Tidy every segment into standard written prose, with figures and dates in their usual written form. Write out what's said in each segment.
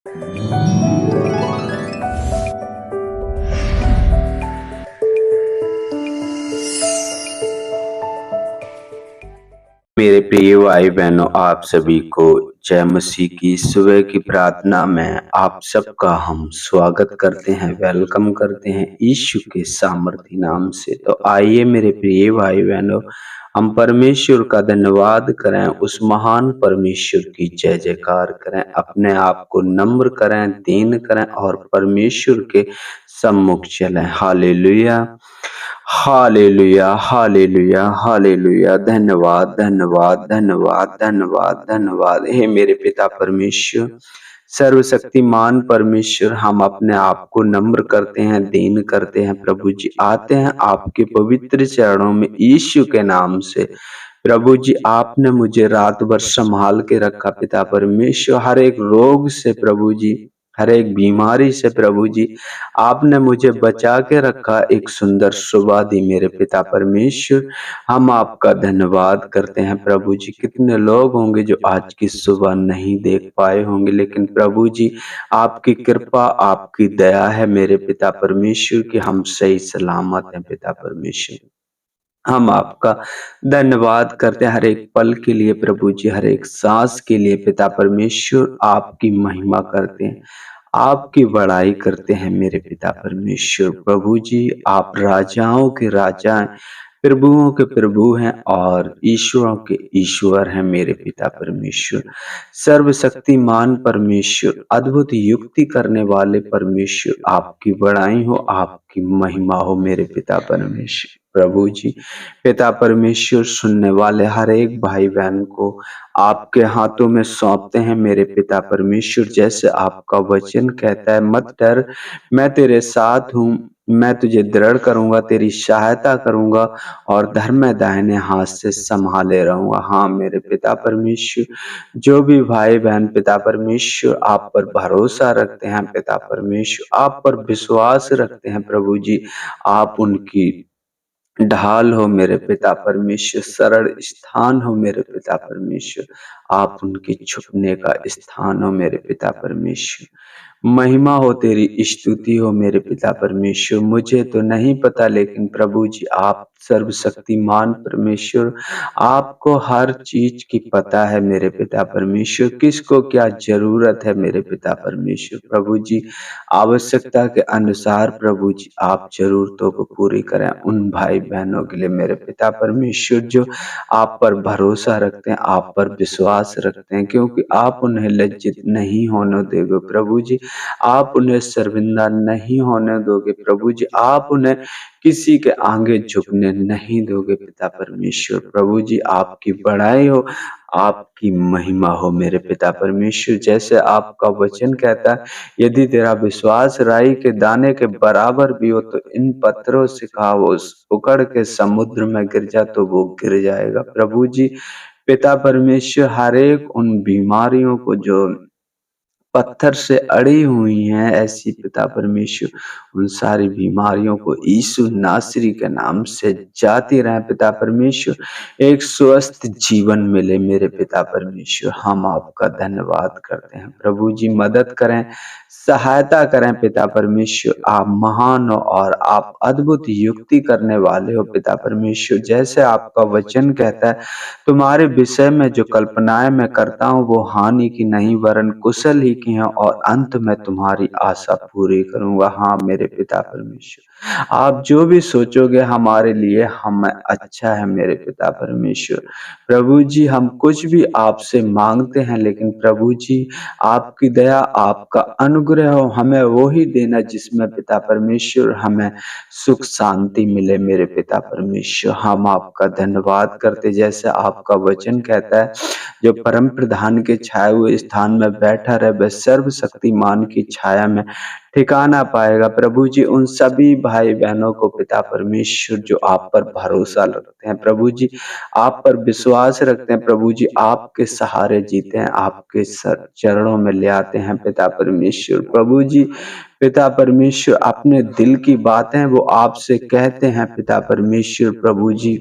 मेरे प्रिय भाई बहनों, आप सभी को जय मसीह की सुबह की प्रार्थना में आप सबका हम स्वागत करते हैं, वेलकम करते हैं यीशु के सामर्थी नाम से। तो आइए मेरे प्रिय भाई बहनों, हम परमेश्वर का धन्यवाद करें, उस महान परमेश्वर की जय जयकार करें, अपने आप को नम्र करें, दीन करें और परमेश्वर के सम्मुख चलें। Hallelujah, hallelujah, hallelujah, hallelujah. धन्यवाद, धन्यवाद, धन्यवाद, धन्यवाद, धन्यवाद। हे मेरे पिता परमेश्वर, सर्वशक्तिमान परमेश्वर, हम अपने आप को नम्र करते हैं, दीन करते हैं। प्रभु जी आते हैं आपके पवित्र चरणों में यीशु के नाम से। प्रभु जी आपने मुझे रात भर संभाल के रखा पिता परमेश्वर, हर एक रोग से प्रभु जी, हर एक बीमारी से प्रभु जी आपने मुझे बचा के रखा, एक सुंदर सुबह दी मेरे पिता परमेश्वर। हम आपका धन्यवाद करते हैं प्रभु जी। कितने लोग होंगे जो आज की सुबह नहीं देख पाए होंगे, लेकिन प्रभु जी आपकी कृपा, आपकी दया है मेरे पिता परमेश्वर कि हम सही सलामत हैं पिता परमेश्वर। हम आपका धन्यवाद करते हैं हर एक पल के लिए प्रभु जी, हर एक सांस के लिए पिता परमेश्वर। आपकी महिमा करते हैं, आपकी बड़ाई करते हैं मेरे पिता परमेश्वर। प्रभु जी आप राजाओं के राजा हैं, प्रभुओं के प्रभु हैं और ईश्वरों के ईश्वर हैं मेरे पिता परमेश्वर। सर्वशक्तिमान परमेश्वर, अद्भुत युक्ति करने वाले परमेश्वर, आपकी बड़ाई हो, आपकी महिमा हो मेरे पिता परमेश्वर। प्रभु जी पिता परमेश्वर, सुनने वाले हर एक भाई बहन को आपके हाथों में सौंपते हैं मेरे पिता परमेश्वर। जैसे आपका वचन कहता है, मत डर, मैं तेरे साथ हूँ, मैं तुझे दृढ़ करूंगा, तेरी सहायता करूंगा और धर्म दाहिने हाथ से संभाले रहूंगा। हाँ मेरे पिता परमेश्वर, जो भी भाई बहन पिता परमेश्वर आप पर भरोसा रखते हैं पिता परमेश्वर, आप पर विश्वास रखते हैं प्रभु जी, आप उनकी ढाल हो मेरे पिता परमेश्वर, सरल स्थान हो मेरे पिता परमेश्वर, आप उनके छुपने का स्थान हो मेरे पिता परमेश्वर। महिमा हो, तेरी स्तुति हो मेरे पिता परमेश्वर। मुझे तो नहीं पता, लेकिन प्रभु जी आप सर्वशक्तिमान परमेश्वर, आपको हर चीज की पता है मेरे पिता परमेश्वर, किसको क्या जरूरत है मेरे पिता परमेश्वर। प्रभु जी आवश्यकता के अनुसार प्रभु जी आप जरूरतों को पूरी करें उन भाई बहनों के लिए मेरे पिता परमेश्वर जो आप पर भरोसा रखते हैं, आप पर विश्वास रखते हैं, क्योंकि आप उन्हें लज्जित नहीं होने दोगे प्रभु जी, आप उन्हें शर्मिंदा नहीं होने दोगे प्रभु जी, आप उन्हें किसी के आगे झुकने नहीं दोगे पिता परमेश्वर। प्रभु जी आपकी बड़ाई हो, आपकी महिमा हो मेरे पिता परमेश्वर। जैसे आपका वचन कहता है, यदि तेरा विश्वास राई के दाने के बराबर भी हो तो इन पत्थरों से कहा वो उकड़ के समुद्र में गिर जा तो वो गिर जाएगा। प्रभु जी पिता परमेश्वर, हर एक उन बीमारियों को जो पत्थर से अड़ी हुई हैं, ऐसी पिता परमेश्वर उन सारी बीमारियों को यीशु नासरी के नाम से जाती रहे पिता परमेश्वर, एक स्वस्थ जीवन मिले मेरे पिता परमेश्वर। हम आपका धन्यवाद करते हैं प्रभु जी, मदद करें, सहायता करें पिता परमेश्वर। आप महान हो और आप अद्भुत युक्ति करने वाले हो पिता परमेश्वर। जैसे आपका वचन कहता है, तुम्हारे विषय में जो कल्पनाएं मैं करता हूँ वो हानि की नहीं वरन कुशल ही की हैं और अंत में तुम्हारी आशा पूरी करूंगा। हाँ मेरे पिता परमेश्वर, आप जो भी सोचोगे हमारे लिए हमें अच्छा है मेरे पिता परमेश्वर। प्रभु जी हम कुछ भी आपसे मांगते हैं, लेकिन प्रभु जी आपकी दया, आपका अनुग्रह हो, हमें वो ही देना जिसमें पिता परमेश्वर हमें सुख शांति मिले मेरे पिता परमेश्वर। हम आपका धन्यवाद करते, जैसे आपका वचन कहता है, जो परम प्रधान के छाए हुए स्थान में बैठा रहे वह सर्वशक्तिमान की छाया में ठिकाना पाएगा। प्रभु जी उन सभी भाई बहनों को पिता परमेश्वर जो आप पर भरोसा रखते हैं, प्रभु जी आप पर विश्वास रखते हैं, प्रभु जी आपके सहारे जीते हैं, आपके चरणों में ले आते हैं पिता परमेश्वर। प्रभु जी पिता परमेश्वर अपने दिल की बातें वो आपसे कहते हैं पिता परमेश्वर। प्रभु जी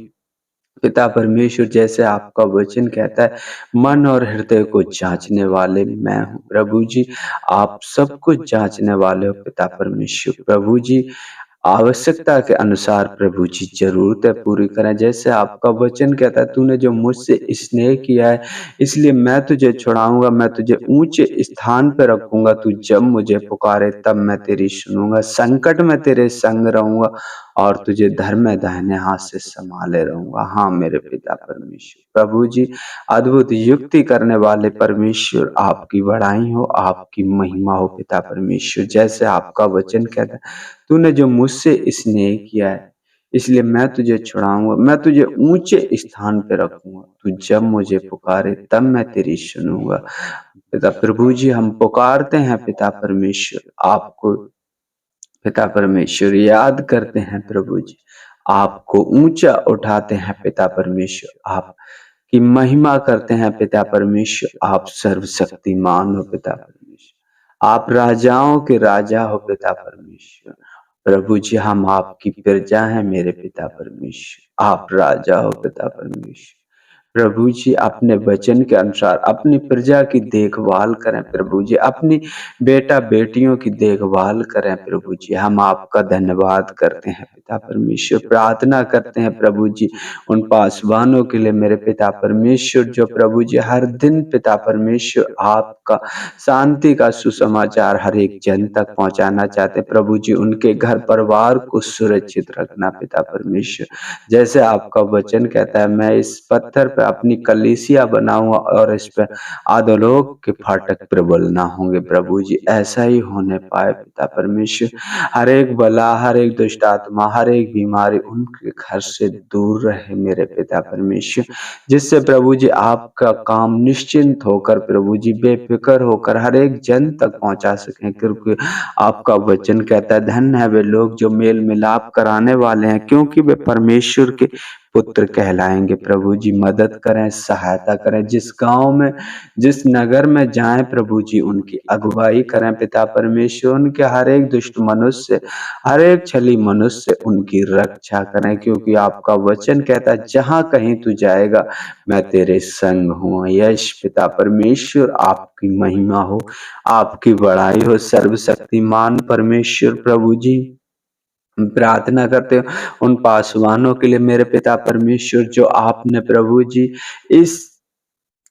पिता परमेश्वर, जैसे आपका वचन कहता है, मन और हृदय को जाँचने वाले मैं हूँ। प्रभु जी, आप सब कुछ जाँचने वाले हो पिता परमेश्वर। प्रभु जी, आवश्यकता के अनुसार प्रभु जी ज़रूरतें पूरी करें। जैसे आपका वचन कहता है, तूने जो मुझसे स्नेह किया है, इसलिए मैं तुझे छुड़ाऊँगा, मैं तुझे ऊँचे स्थान पे रखूँगा। तू जब मुझे पुकारे तब मैं तेरी सुनूँगा। संकट में तेरे संग रहूँगा और तुझे धर में दाहिने हाथ से सँभाले रहूँगा। हाँ, मेरे पिता परमेश्वर। प्रभु जी, अद्भुत युक्ति करने वाले परमेश्वर, आपकी बड़ाई हो, आपकी महिमा हो पिता परमेश्वर। जैसे आपका वचन कहता है, तूने जो मुझसे स्नेह किया है, इसलिए मैं तुझे छुड़ाऊँगा, मैं तुझे ऊँचे स्थान पे रखूँगा। तू जब मुझे पुकारे तब मैं तेरी सुनूँगा। पिता प्रभु जी, हम पुकारते हैं पिता परमेश्वर आपको। पिता परमेश्वर, याद करते हैं प्रभु जी, आपको ऊँचा उठाते हैं पिता परमेश्वर, आपकी महिमा करते हैं पिता परमेश्वर। आप सर्वशक्तिमान हो पिता परमेश्वर। आप राजाओं के राजा हो पिता परमेश्वर। प्रभु जी, हम आपकी प्रजा हैं मेरे पिता परमेश्वर। आप राजा हो पिता परमेश्वर। प्रभु जी, अपने वचन के अनुसार अपनी प्रजा की देखभाल करें प्रभु जी, अपनी बेटा-बेटियों की देखभाल करें प्रभु जी। हम आपका धन्यवाद करते हैं पिता परमेश्वर, प्रार्थना करते हैं प्रभु जी, उन पासवानों के लिए मेरे पिता परमेश्वर, जो प्रभु जी हर दिन पिता परमेश्वर आपका शांति का सुसमाचार हर एक जन तक पहुँचाना चाहते हैं। प्रभु जी, उनके घर परिवार को सुरक्षित रखना पिता परमेश्वर। जैसे आपका वचन कहता है, मैं इस पत्थर पे अपनी कलीसिया बनाऊँगा और इस पे अधोलोक के फाटक प्रबल ना होंगे प्रभु जी। ऐसा ही होने पाए पिता परमेश्वर। हर एक बला, हर एक दुष्ट आत्मा, हर एक बीमारी उनके घर से दूर रहे मेरे पिता परमेश्वर। जिससे प्रभु जी आपका काम निश्चिंत होकर प्रभु जी बेफ़िक्र होकर हर एक जन तक पहुँचा सकें, क्योंकि आपका वचन कहता है, धन्य है वे लोग जो मेल मिलाप कराने वाले हैं, क्योंकि वे परमेश्वर के पुत्र कहलाएंगे। प्रभु जी, मदद करें, सहायता करें, जिस गांव में, जिस नगर में जाएं प्रभु जी, उनकी अगुवाई करें पिता परमेश्वर। उनके हर एक दुष्ट मनुष्य, हर एक छली मनुष्य उनकी रक्षा करें, क्योंकि आपका वचन कहता है, जहां कहीं तू जाएगा मैं तेरे संग हूँ। यश पिता परमेश्वर, आपकी महिमा हो, आपकी बड़ाई हो, सर्वशक्तिमान परमेश्वर। प्रभु जी, हम प्रार्थना करते हो उन पासवानों के लिए मेरे पिता परमेश्वर, जो आपने प्रभु जी इस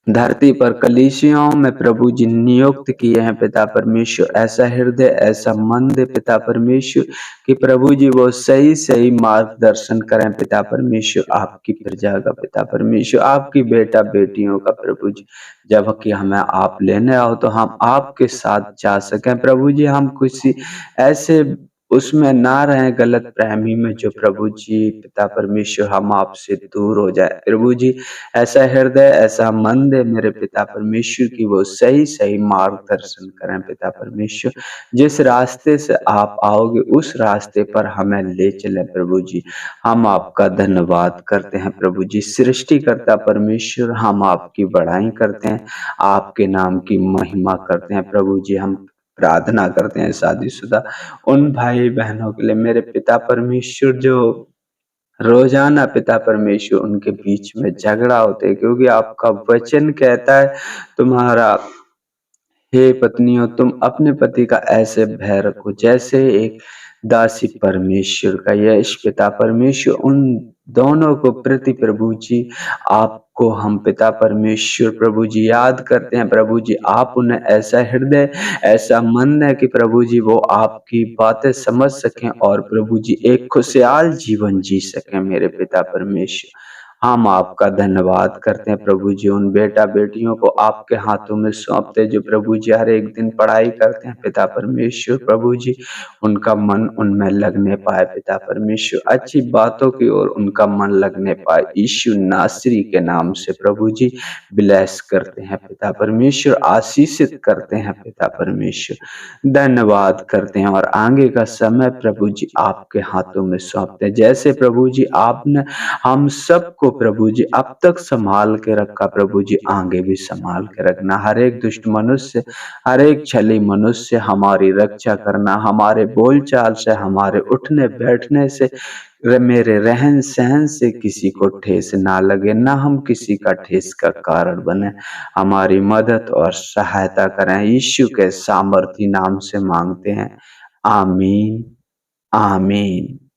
धरती पर कलीसियाओं में प्रभु जी नियुक्त किए हैं पिता परमेश्वर। ऐसा हृदय, ऐसा मन दे पिता परमेश्वर, कि प्रभु जी वो सही सही मार्गदर्शन करें पिता परमेश्वर, आपकी प्रजा का पिता परमेश्वर, आपकी बेटा बेटियों का प्रभु जी। जब कि हमें आप लेने आओ तो हम आपके साथ जा सकें प्रभु जी। हम किसी ऐसे उसमें ना रहें, गलत फहमी में, जो प्रभु जी पिता परमेश्वर हम आपसे दूर हो जाए प्रभु जी। ऐसा हृदय, ऐसा मन दे मेरे पिता परमेश्वर, की वो सही सही मार्गदर्शन करें पिता परमेश्वर। जिस रास्ते से आप आओगे उस रास्ते पर हमें ले चले प्रभु जी। हम आपका धन्यवाद करते हैं प्रभु जी। सृष्टिकर्ता परमेश्वर, हम आपकी बड़ाई करते हैं, आपके नाम की महिमा करते हैं प्रभु जी। हम प्रार्थना करते हैं शादीशुदा उन भाई बहनों के लिए मेरे पिता परमेश्वर, जो रोजाना पिता परमेश्वर उनके बीच में झगड़ा होते है, क्योंकि आपका वचन कहता है, तुम्हारा हे पत्नियों, तुम अपने पति का ऐसे भय रखो जैसे एक दासी परमेश्वर का। यश पिता परमेश्वर, उन दोनों को प्रति प्रभु जी, आपको हम पिता परमेश्वर प्रभु जी याद करते हैं प्रभु जी। आप उन्हें ऐसा हृदय, ऐसा मन है कि प्रभु जी वो आपकी बातें समझ सकें और प्रभु जी एक खुशहाल जीवन जी सकें मेरे पिता परमेश्वर। हम आपका धन्यवाद करते हैं प्रभु जी। उन बेटा बेटियों को आपके हाथों में सौंपते हैं, जो प्रभु जी हर एक दिन पढ़ाई करते हैं पिता परमेश्वर प्रभु जी। उनका मन उनमें लगने पाए पिता परमेश्वर, अच्छी बातों की ओर उनका मन लगने पाए, यीशु नासरी के नाम से प्रभु जी ब्लेस करते हैं पिता परमेश्वर, आशीषित करते हैं पिता परमेश्वर, धन्यवाद करते हैं। और आगे का समय प्रभु जी आपके हाथों में सौंपते हैं। जैसे प्रभु जी आपने हम सबको प्रभु जी अब तक संभाल के रखा, प्रभु जी आगे भी संभाल के रखना। हर एक दुष्ट मनुष्य, हर एक छली मनुष्य हमारी रक्षा करना, हमारे बोलचाल से, हमारे उठने बैठने से, मेरे रहन सहन से किसी को ठेस ना लगे, ना हम किसी का ठेस का कारण बने। हमारी मदद और सहायता करें, यीशु के सामर्थी नाम से मांगते हैं, आमीन, आमीन।